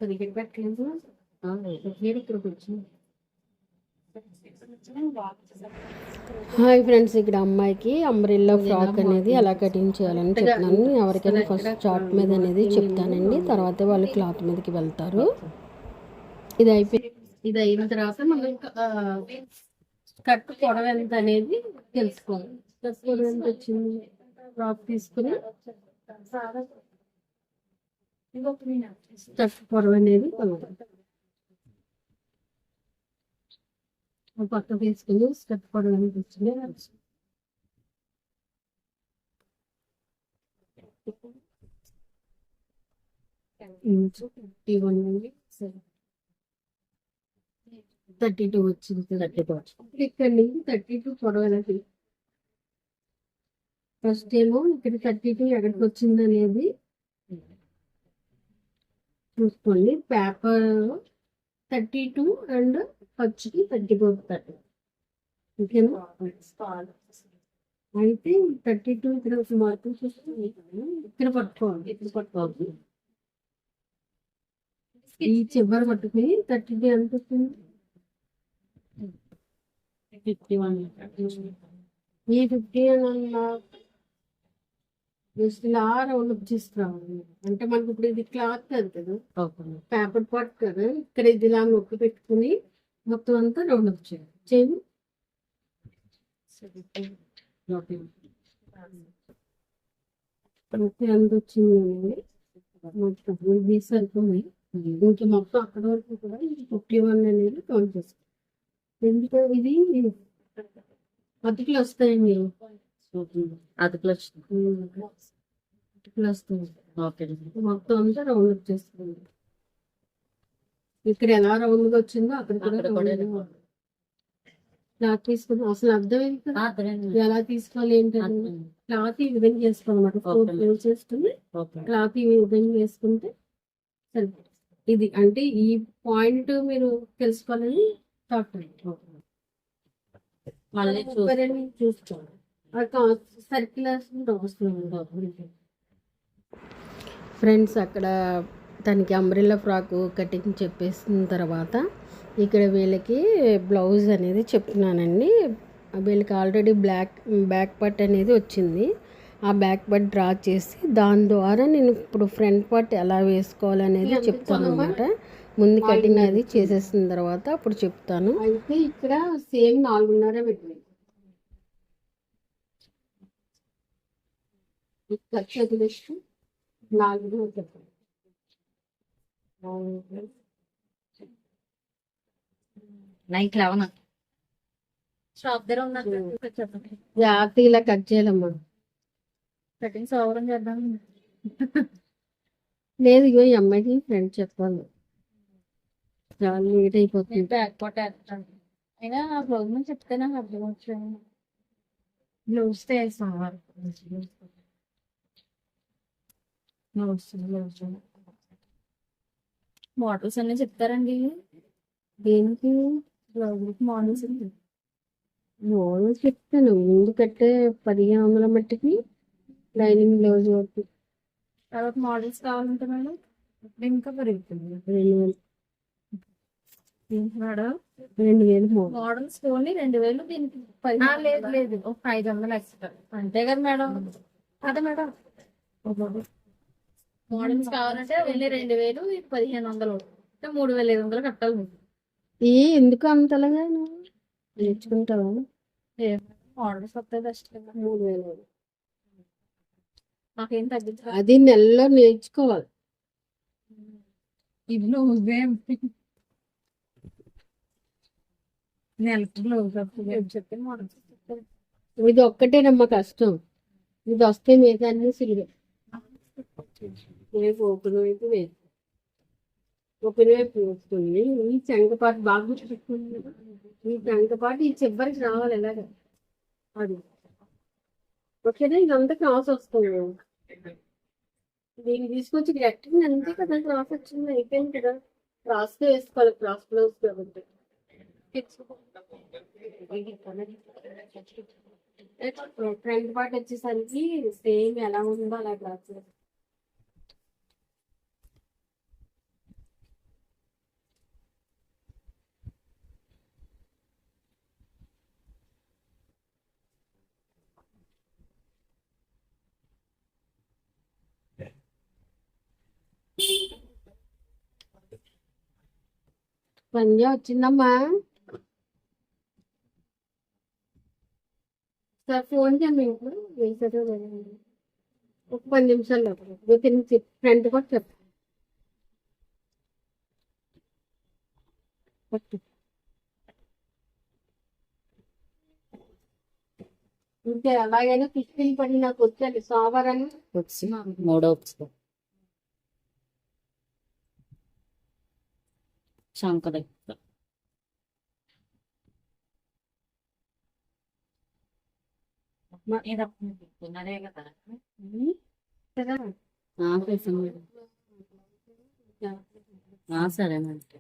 పరిగెట్టి పెట్టలేదు ఇక్కడికి వచ్చింది. హాయ్ ఫ్రెండ్స్, ఇక్కడ అమ్మాయికి అంబ్రెల్లా ఫ్రాక్ అనేది ఎలా కటింగ్ చేయాలని చెప్తున్నాను. ఎవరికైనా ఫస్ట్ చార్ట్ మీద అనేది చెప్తానండి, తర్వాత వాళ్ళు క్లాత్ మీదకి వెళ్తారు. ఇది అయిన తర్వాత మనం కట్ పొడవ ఎంత అనేది తెలుసుకోవాలి. కట్ పొడవ ఎంత వచ్చింది ఫ్రాక్ తీసుకుని కట్ పొడవ అనేది పక్క తీసుకుని స్టెప్ పొడవు అనేది వచ్చింది. థర్టీ టూ వచ్చింది. ఇక్కడ నుంచి 32 పొడవు అనేది ఫస్ట్ ఏమో ఇక్కడ 32 ఎక్కడికి వచ్చింది అనేది చూసుకోండి. పేపర్ 32 అండ్ ఖర్చుకి తగ్గిపోతాడు. ఓకేనా? అయితే 32 ఇక్కడ మార్పు చూసుకుని ఇక్కడ పట్టుకోవాలి. ఈ చివరి పట్టుకుని 32 ఎంత వస్తుంది? 51. ఈ 50 అన్నా జస్ట్ ఇలా రౌండ్ అప్ తీసుకురావాలి. అంటే మనకి ఇప్పుడు ఇది క్లాత్ కాదు కదా, పేపర్ పాట్ కదా, ఇక్కడ ఇది ఇలా నొక్కి పెట్టుకుని మొత్తం అంతా రౌండ్ అప్ చేయండి. ఎంత వచ్చింది మొత్తం ఇది సరిపోయి ఇంక మొత్తం అక్కడ వరకు కూడా 51 అనేది కౌంట్ చేసుకోండి. ఎందుకంటే ఇది అతికిలు వస్తాయండి. అతికిలు వస్తాయి. మొత్తం అంతా రౌండ్ అప్ చేసుకోండి. ఇక్కడ ఎలా రౌండ్ గా వచ్చిందో అక్కడ కూడా క్లాత్ తీసుకుని అసలు అర్థమైంది కదా ఎలా తీసుకోవాలి ఏంటంటే క్లాత్ ఈ విధంగా చేసుకోవాలన్నమాట. 4 ఫోల్డ్ చేసుకుని క్లాత్ ఈ విధంగా వేసుకుంటే సరిపోతుంది. ఇది అంటే ఈ పాయింట్ మీరు తెలుసుకోవాలని థాట్ చూసుకోవాలి. సర్క్యులర్స్ ఫ్రెండ్స్, అక్కడ తనకి అంబ్రెల్లా ఫ్రాక్ కటింగ్ చెప్పేసిన తర్వాత ఇక్కడ వీళ్ళకి బ్లౌజ్ అనేది చెప్తున్నానండి. వీళ్ళకి ఆల్రెడీ బ్యాక్ పార్ట్ అనేది వచ్చింది. ఆ బ్యాక్ పార్ట్ డ్రా చేసి దాని ద్వారా నేను ఇప్పుడు ఫ్రంట్ పార్ట్ ఎలా వేసుకోవాలనేది చెప్తాను అనమాట. ముందు కటింగ్ అది చేసేసిన తర్వాత అప్పుడు చెప్తాను. అయితే ఇక్కడ సేమ్ 4.5 పెట్టింది. ఖర్చు 4 చెప్పండి. నైట్ 11 షాప్ దగ్గర ఉన్నారు. జాగ్రత్త ఇలా కట్ చేయాలమ్మా. కటింగ్స్ ఓవరం చేద్దాం. లేదు, ఇగో ఈ అమ్మాయికి ఫ్రెండ్ చెప్పాలి. చాలా లేట్ అయిపోతుంది. బ్యాక్ పార్ట్ వేస్తాను అయినా బ్లౌజ్ నుంచి చెప్తే నాకు అర్థం వచ్చాను. బ్లౌజ్ వేస్తాను మోడల్స్ అన్నీ చెప్తారండి. దేనికి బ్లౌజ్కి మోడల్స్ చెప్తాను. ముందు కట్టే 1500 మట్టికి లైనింగ్ బ్లౌజ్ వరకు. తర్వాత మోడల్స్ కావాలంటే మేడం ఇప్పుడు ఇంకా పెరుగుతుంది. 2000 మేడం. 2000 models only 2000. దీనికి లేదు ఒక 500 ఎక్స్ట్రా అంతే కదా మేడం. అదే మేడం మోడల్స్ కావాలంటే వెళ్ళి 2000, 1500 అంటే 3500 కట్టాలి. ఎందుకు అంతలాగా నేర్చుకుంటావు? మోడల్స్ వస్తాయి బెస్ట్. 3000 నాకేం తగ్గించు. అది నెలలో నేర్చుకోవాలి. ఇది నువ్వే నెలకు బ్లౌజ్ చెప్పి మోడల్స్ ఇది ఒక్కటేనమ్మా కష్టం. ఇది వస్తే మిగతా అన్ని సిరిగే. ఓపెన్ వైపు వేసి ఓపెన్ వైపు వస్తుంది. ఈ చెంగపాటు బాగా గుర్తుపెట్టుకుంది కదా. ఈ చెంగపాటు ఈ చివరికి రావాలి ఎలాగ అది. ఓకేనా? ఇదంతా క్రాస్ వస్తుంది. దీన్ని తీసుకొచ్చి గట్టింగ్ అంతే కదా. క్రాస్ వచ్చింది అయిపోయింది కదా. క్రాస్ గా వేసుకోవాలి. క్రాస్ బ్లౌజ్ కాబట్టి ఫ్రంట్ పార్ట్ వచ్చేసరికి సేమ్ ఎలా ఉందో అలా క్రాస్ సంధ్య వచ్చిందమ్మా. సార్ ఫోన్ చేయండి ఇంట్లో వేసారో ఒక 10 నిమిషాల్లో ఫ్రెండ్ కూడా చెప్పు. ఇంకే అలాగైనా 15 పడి నాకు వచ్చాలి సోమవారం అని వచ్చి 3వ పుస్తకం శంకర సరేనండి.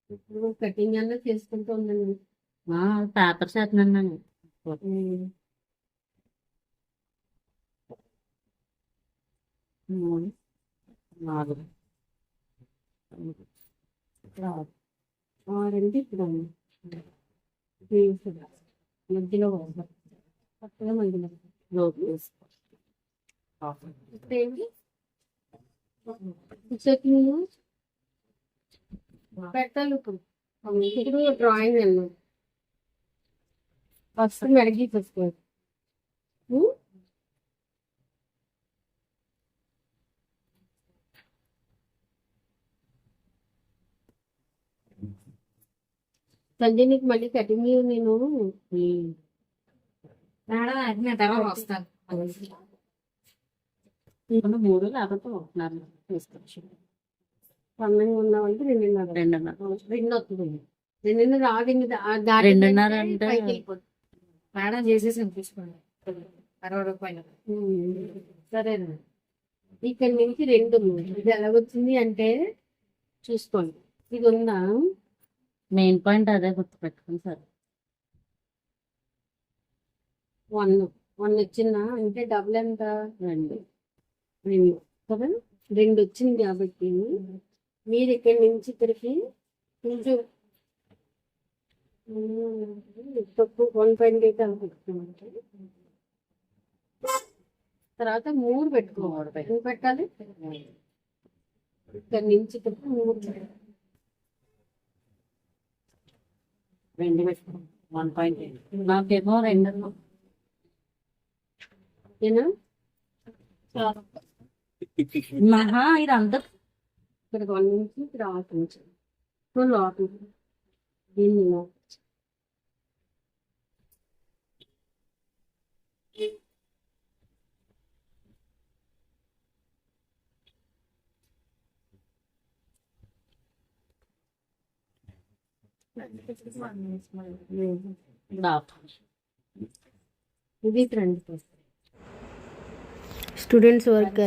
ఇప్పుడు కటింగ్ అన్నా చేసుకుంటూ ఉన్నాను. పేపర్ చేస్తున్నాను. 3, 4, 6 ఇప్పుడు మధ్యలో పక్కన మధ్యలో ఇప్పుడు ఏంటి పెట్టాలి. ఇప్పుడు డ్రాయింగ్ అన్నా ఫస్ట్ మెడికి తీసుకోవాలి. సంజయ్ నీకు మళ్ళీ కటింగ్ నేను తర్వాత వస్తాను. 3 లేకపోతే 1:30 తీసుకొచ్చి పన్నెండు ఉన్న వాళ్ళకి 2:30 2 వస్తుంది. 2:30 రాదు. 2:30 అంటే తేడా చేసేసి అనిపించుకోండి 60 రూపాయలు. సరేనా. ఇక్కడ నుంచి 2 ఇది ఎలాగొచ్చింది అంటే చూసుకోండి. ఇది ఉందా మెయిన్ పాయింట్ అదే గుర్తుపెట్టుకుని సార్. 1 వచ్చిందా అంటే డబుల్ ఎంత 2 కదా. 2 వచ్చింది కాబట్టి మీరు ఇక్కడి నుంచి ఇక్కడికి కొంచెం తక్కువ 1.8 అనుకుంటున్నామంటే తర్వాత 3 పెట్టుకోవాలి. ఎంత పెట్టాలి ఇక్కడి నుంచి ఇక్కడికి 3 పెట్టుకోండి. 1.8 నాకేమో 2 ఇదంతా ఇక్కడ 1 నుంచి ఇక్కడ 6 నుంచి లోటు దీనిలో ఇది ఫ్రంట్ స్టూడెంట్స్ వర్క్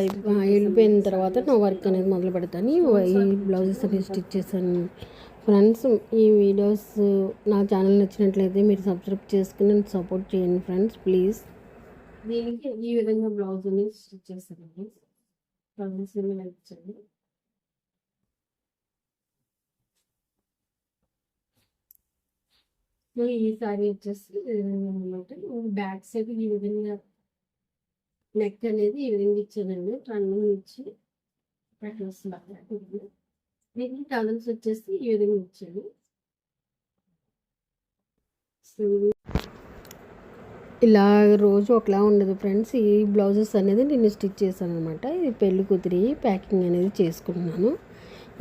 వెళ్ళిపోయిన తర్వాత నా వర్క్ అనేది మొదలు పెడతాను. ఈ బ్లౌజెస్ అనేది స్టిచ్ చేశాను. ఫ్రెండ్స్ ఈ వీడియోస్ నా ఛానల్ నచ్చినట్లయితే మీరు సబ్స్క్రైబ్ చేసుకుని సపోర్ట్ చేయండి ఫ్రెండ్స్ ప్లీజ్. దీనికి ఈ విధంగా బ్లౌజ్ అనేది స్టిచ్ చేస్తానండి. నచ్చండి. సో ఈ సారీ వచ్చేసి అనమాట బ్యాక్ సైడ్ ఈ విధంగా నెక్ అనేది ఈ విధంగా ఇచ్చానండి. రన్నింగ్ ఇచ్చి దీనికి టవల్స్ వచ్చేసి ఈ విధంగా ఇచ్చాను. ఇలా రోజు ఒకలా ఉండదు ఫ్రెండ్స్. ఈ బ్లౌజెస్ అనేది నేను స్టిచ్ చేశాను అనమాట. ఇది పెళ్లి కూతురి ప్యాకింగ్ అనేది చేసుకుంటున్నాను.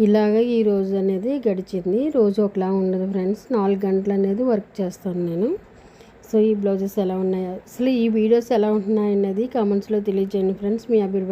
ఇలాగ ఈ రోజు అనేది గడిచింది. రోజు ఒకలా ఉండదు ఫ్రెండ్స్. 4 గంటలు అనేది వర్క్ చేస్తాను నేను. సో ఈ బ్లౌజెస్ ఎలా ఉన్నాయో అసలు ఈ వీడియోస్ ఎలా ఉంటున్నాయి అన్నది కామెంట్స్లో తెలియజేయండి ఫ్రెండ్స్. మీ అభిప్రాయం